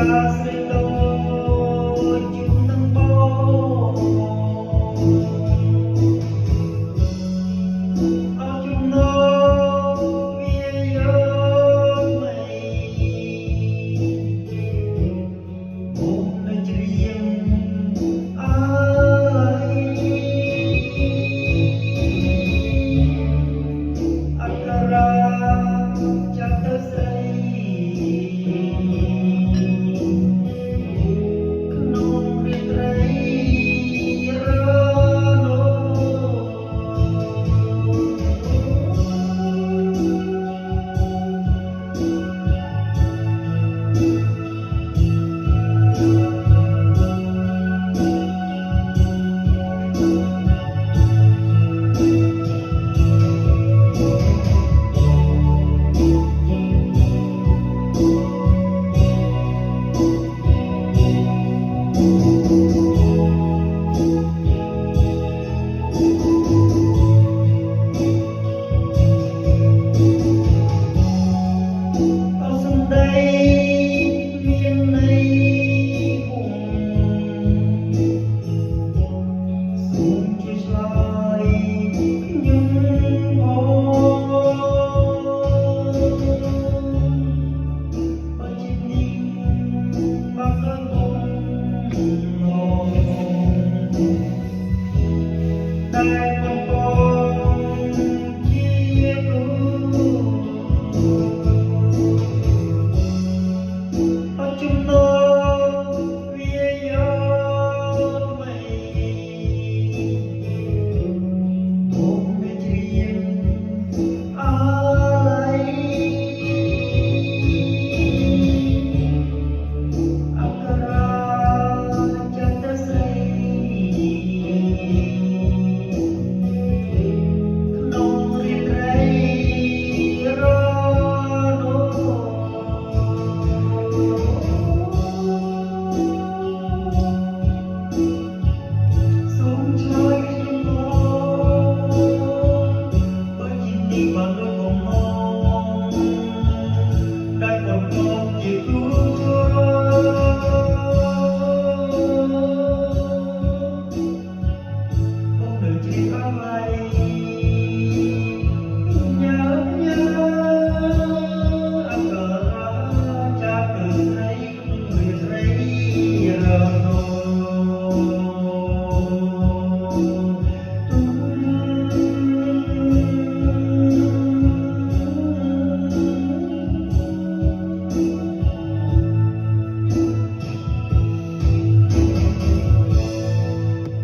ស្រីដូចជូននឹងបងអរជំនោវាយកមកនៅច្រៀងអើយអក្សរាចាប់ទៅស្រីតែកំពុងជាគ្រូអត់ជំនោវាយកថ្មីមកនៅច្រៀងអរឡៃអក្សរាចាប់ទៅស្រីបានដូចបំណងដែលបំណងជាគ្រូបងនៅជាអ្វីញ៉ាំញ៉ាអក្សរាចាប់ទៅស្រីក្នុងរាត្រីរង